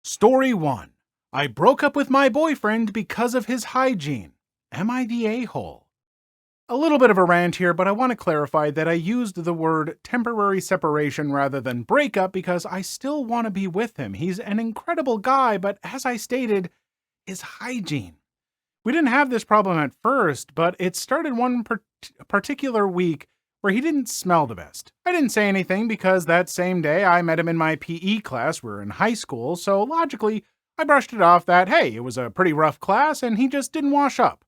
Story 1. I broke up with my boyfriend because of his hygiene. Am I the a-hole? A little bit of a rant here, but I want to clarify that I used the word temporary separation rather than breakup because I still want to be with him. He's an incredible guy, but as I stated, his hygiene. We didn't have this problem at first, but it started one particular week where he didn't smell the best. I didn't say anything because that same day I met him in my PE class. We were in high school, so logically, I brushed it off that, hey, it was a pretty rough class and he just didn't wash up.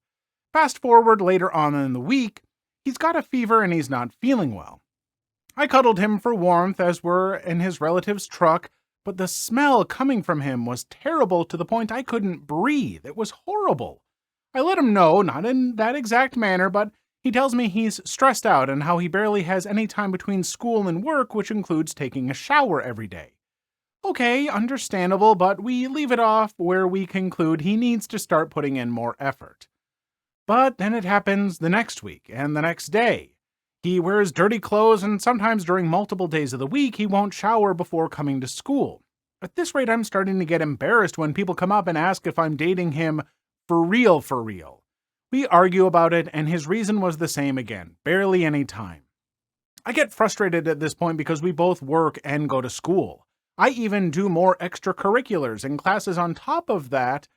Fast forward later on in the week, he's got a fever and he's not feeling well. I cuddled him for warmth as we're in his relative's truck, but the smell coming from him was terrible to the point I couldn't breathe. It was horrible. I let him know, not in that exact manner, but he tells me he's stressed out and how he barely has any time between school and work, which includes taking a shower every day. Okay, understandable, but we leave it off where we conclude he needs to start putting in more effort. But then it happens the next week and the next day. He wears dirty clothes and sometimes during multiple days of the week he won't shower before coming to school. At this rate, I'm starting to get embarrassed when people come up and ask if I'm dating him for real, for real. We argue about it, and his reason was the same again, barely any time. I get frustrated at this point because we both work and go to school. I even do more extracurriculars and classes on top of that,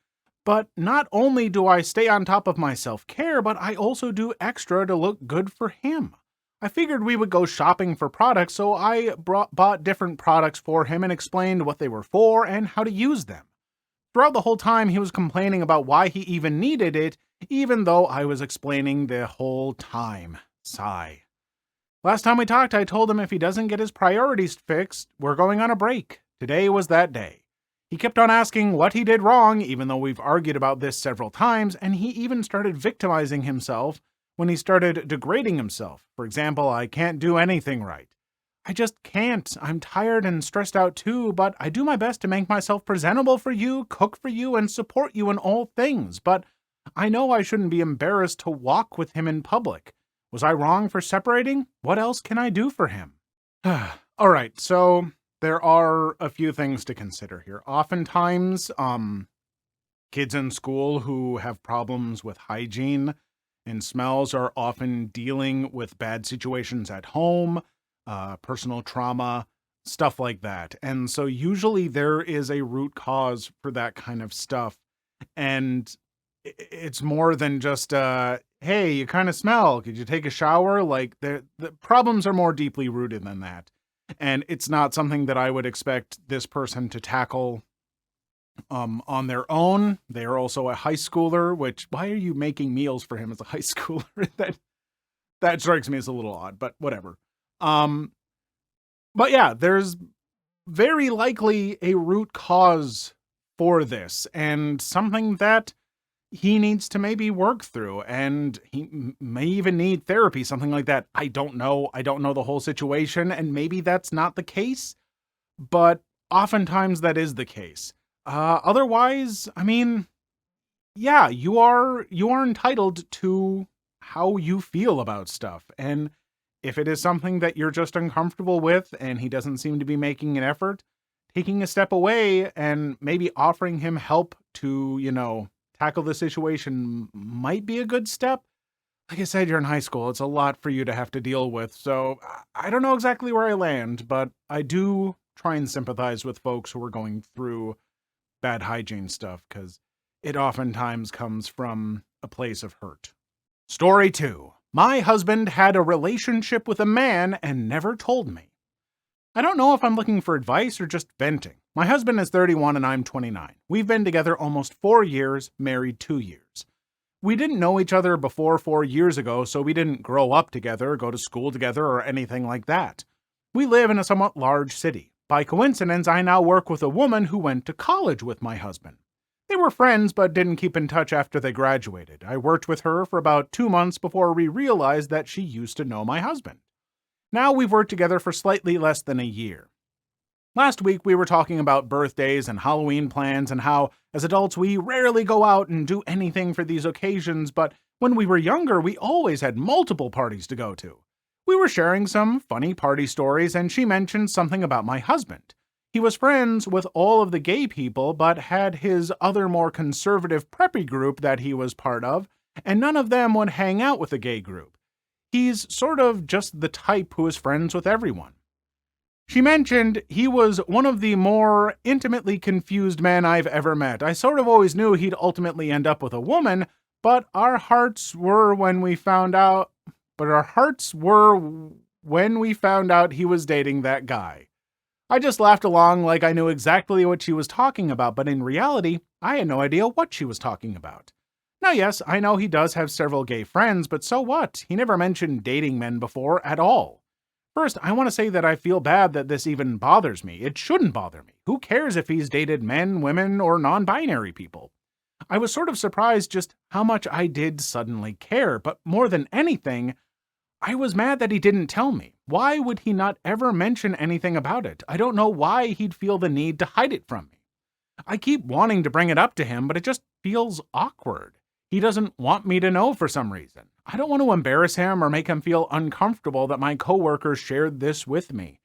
but not only do I stay on top of my self-care, but I also do extra to look good for him. I figured we would go shopping for products, so I bought different products for him and explained what they were for and how to use them. Throughout the whole time, he was complaining about why he even needed it, even though I was explaining the whole time. Sigh. Last time we talked, I told him if he doesn't get his priorities fixed, we're going on a break. Today was that day. He kept on asking what he did wrong, even though we've argued about this several times, and he even started victimizing himself when he started degrading himself. For example, I can't do anything right. I just can't. I'm tired and stressed out too, but I do my best to make myself presentable for you, cook for you, and support you in all things. But I know I shouldn't be embarrassed to walk with him in public. Was I wrong for separating? What else can I do for him? All right, so there are a few things to consider here. Oftentimes, kids in school who have problems with hygiene and smells are often dealing with bad situations at home, personal trauma, stuff like that. And so usually there is a root cause for that kind of stuff. And it's more than just, hey, you kind of smell. Could you take a shower? Like the problems are more deeply rooted than that. And it's not something that I would expect this person to tackle on their own. They are also a high schooler, which, why are you making meals for him as a high schooler? That strikes me as a little odd, but whatever. But yeah, there's very likely a root cause for this and something that he needs to maybe work through, and he may even need therapy, something like that. I don't know. I don't know the whole situation, and maybe that's not the case, but oftentimes that is the case. Otherwise, I mean, yeah, you are entitled to how you feel about stuff, and if it is something that you're just uncomfortable with and he doesn't seem to be making an effort, taking a step away and maybe offering him help to, tackle the situation might be a good step. Like I said, you're in high school. It's a lot for you to have to deal with. So I don't know exactly where I land, but I do try and sympathize with folks who are going through bad hygiene stuff because it oftentimes comes from a place of hurt. Story 2. My husband had a relationship with a man and never told me. I don't know if I'm looking for advice or just venting. My husband is 31 and I'm 29. We've been together almost 4 years, married 2 years. We didn't know each other before 4 years ago, so we didn't grow up together, go to school together, or anything like that. We live in a somewhat large city. By coincidence, I now work with a woman who went to college with my husband. They were friends, but didn't keep in touch after they graduated. I worked with her for about 2 months before we realized that she used to know my husband. Now we've worked together for slightly less than a year. Last week we were talking about birthdays and Halloween plans and how, as adults, we rarely go out and do anything for these occasions, but when we were younger, we always had multiple parties to go to. We were sharing some funny party stories, and she mentioned something about my husband. He was friends with all of the gay people, but had his other more conservative preppy group that he was part of, and none of them would hang out with the gay group. He's sort of just the type who is friends with everyone. She mentioned he was one of the more intimately confused men I've ever met. I sort of always knew he'd ultimately end up with a woman, but our hearts were when we found out he was dating that guy. I just laughed along like I knew exactly what she was talking about, but in reality, I had no idea what she was talking about. Now, yes, I know he does have several gay friends, but so what? He never mentioned dating men before at all. First, I want to say that I feel bad that this even bothers me. It shouldn't bother me. Who cares if he's dated men, women, or non-binary people? I was sort of surprised just how much I did suddenly care, but more than anything, I was mad that he didn't tell me. Why would he not ever mention anything about it? I don't know why he'd feel the need to hide it from me. I keep wanting to bring it up to him, but it just feels awkward. He doesn't want me to know for some reason. I don't want to embarrass him or make him feel uncomfortable that my coworker shared this with me.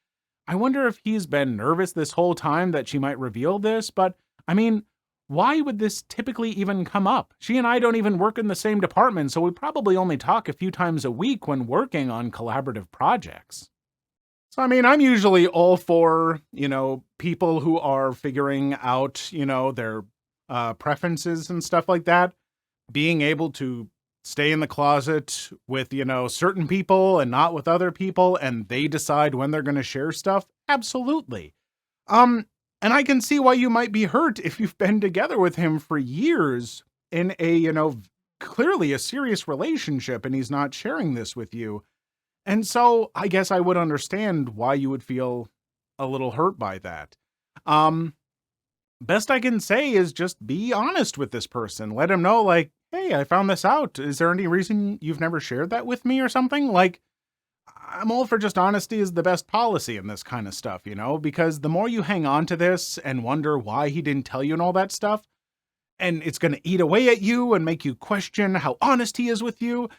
I wonder if he's been nervous this whole time that she might reveal this, but I mean, why would this typically even come up? She and I don't even work in the same department, so we probably only talk a few times a week when working on collaborative projects. So, I mean, I'm usually all for, people who are figuring out, their preferences and stuff like that, being able to stay in the closet with, certain people and not with other people, and they decide when they're going to share stuff. Absolutely. And I can see why you might be hurt if you've been together with him for years in a, clearly a serious relationship and he's not sharing this with you. And so I guess I would understand why you would feel a little hurt by that. Um, Best I can say is just be honest with this person. Let him know, like, hey, I found this out. Is there any reason you've never shared that with me or something? Like, I'm all for just honesty is the best policy in this kind of stuff, because the more you hang on to this and wonder why he didn't tell you and all that stuff, and it's going to eat away at you and make you question how honest he is with you.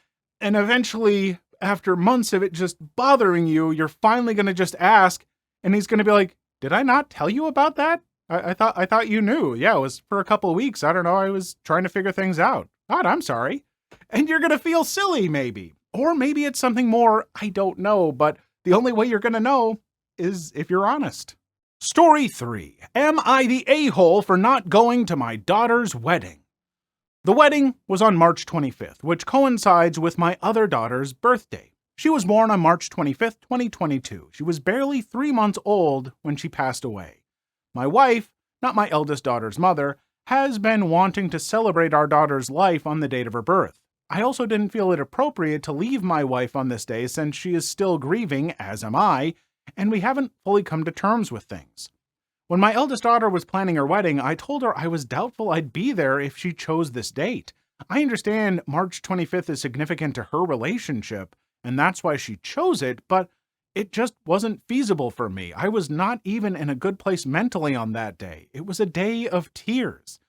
And eventually, after months of it just bothering you, you're finally going to just ask, and he's going to be like, did I not tell you about that? I thought you knew. Yeah, it was for a couple of weeks. I don't know. I was trying to figure things out. God, I'm sorry. And you're going to feel silly, maybe. Or maybe it's something more. I don't know. But the only way you're going to know is if you're honest. Story 3. Am I the a-hole for not going to my daughter's wedding? The wedding was on March 25th, which coincides with my other daughter's birthday. She was born on March 25th, 2022. She was barely 3 months old when she passed away. My wife, not my eldest daughter's mother, has been wanting to celebrate our daughter's life on the date of her birth. I also didn't feel it appropriate to leave my wife on this day since she is still grieving, as am I, and we haven't fully come to terms with things. When my eldest daughter was planning her wedding, I told her I was doubtful I'd be there if she chose this date. I understand March 25th is significant to her relationship, and that's why she chose it, but it just wasn't feasible for me. I was not even in a good place mentally on that day. It was a day of tears.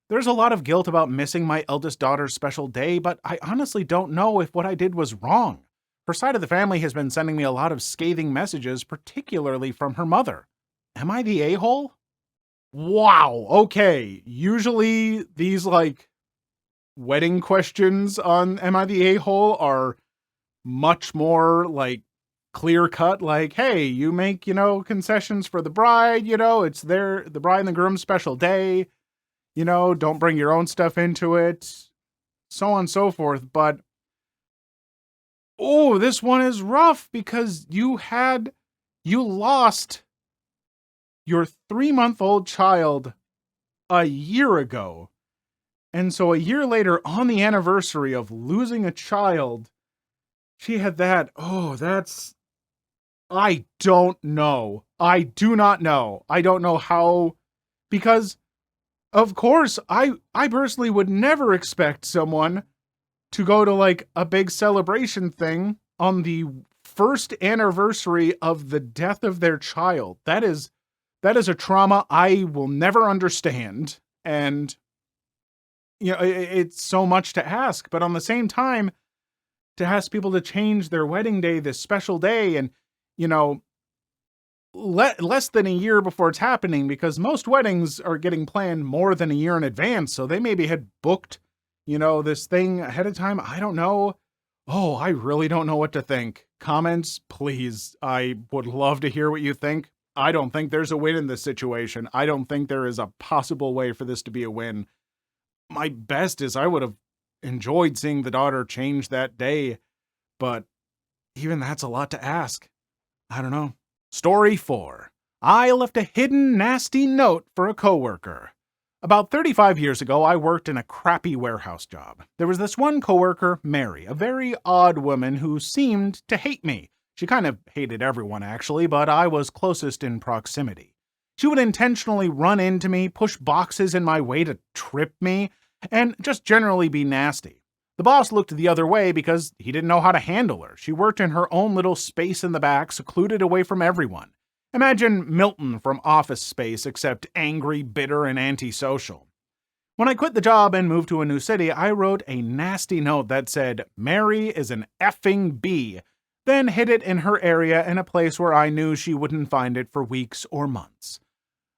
There's a lot of guilt about missing my eldest daughter's special day, but I honestly don't know if what I did was wrong. Her side of the family has been sending me a lot of scathing messages, particularly from her mother. Am I the a-hole? Wow, okay. Usually these, wedding questions on Am I the a-hole are much more, clear-cut, hey, you make, concessions for the bride, it's the bride and the groom's special day, don't bring your own stuff into it, so on and so forth, but oh, this one is rough because you lost your 3-month-old child a year ago. And so a year later, on the anniversary of losing a child, she had that. Oh, I don't know. I do not know. I don't know how, because of course, I personally would never expect someone to go to a big celebration thing on the first anniversary of the death of their child. That is a trauma I will never understand. And, it's so much to ask. But on the same time, to ask people to change their wedding day, this special day, and, less than a year before it's happening, because most weddings are getting planned more than a year in advance. So they maybe had booked, this thing ahead of time. I don't know. Oh, I really don't know what to think. Comments, please. I would love to hear what you think. I don't think there's a win in this situation. I don't think there is a possible way for this to be a win. My best is I would have enjoyed seeing the daughter change that day, but even that's a lot to ask. I don't know. Story 4. I left a hidden nasty note for a coworker. About 35 years ago, I worked in a crappy warehouse job. There was this one coworker, Mary, a very odd woman who seemed to hate me. She kind of hated everyone, actually, but I was closest in proximity. She would intentionally run into me, push boxes in my way to trip me, and just generally be nasty. The boss looked the other way because he didn't know how to handle her. She worked in her own little space in the back, secluded away from everyone. Imagine Milton from Office Space, except angry, bitter, and antisocial. When I quit the job and moved to a new city, I wrote a nasty note that said, "Mary is an effing bee," then hid it in her area in a place where I knew she wouldn't find it for weeks or months.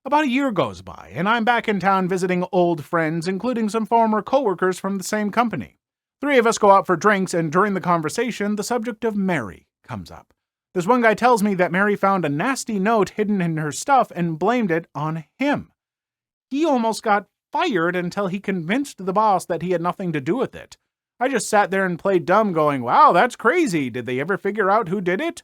About a year goes by, and I'm back in town visiting old friends, including some former coworkers from the same company. 3 of us go out for drinks, and during the conversation, the subject of Mary comes up. This one guy tells me that Mary found a nasty note hidden in her stuff and blamed it on him. He almost got fired until he convinced the boss that he had nothing to do with it. I just sat there and played dumb going, "Wow, that's crazy. Did they ever figure out who did it?"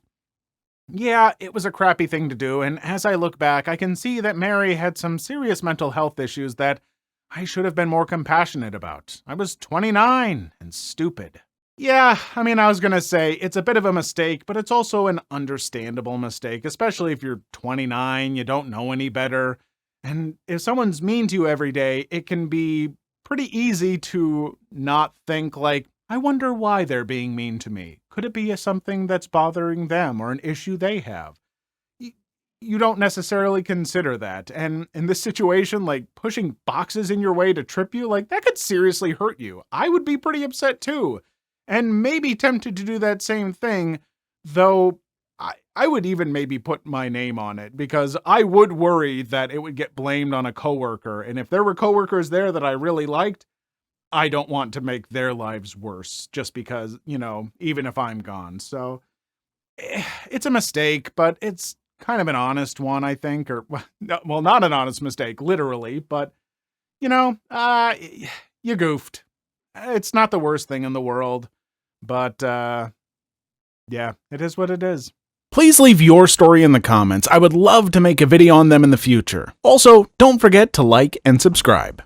Yeah, it was a crappy thing to do, and as I look back, I can see that Mary had some serious mental health issues that I should have been more compassionate about. I was 29 and stupid. Yeah, I was gonna say, it's a bit of a mistake, but it's also an understandable mistake, especially if you're 29, you don't know any better. And if someone's mean to you every day, it can be pretty easy to not think like, I wonder why they're being mean to me. Could it be something that's bothering them or an issue they have? You don't necessarily consider that. And in this situation, like pushing boxes in your way to trip you, like that could seriously hurt you. I would be pretty upset too. And maybe tempted to do that same thing, though I would even maybe put my name on it because I would worry that it would get blamed on a coworker. And if there were coworkers there that I really liked, I don't want to make their lives worse just because, even if I'm gone. So it's a mistake, but it's kind of an honest one, I think, or well, not an honest mistake, literally, but you goofed. It's not the worst thing in the world. But, yeah, it is what it is. Please leave your story in the comments. I would love to make a video on them in the future. Also, don't forget to like and subscribe.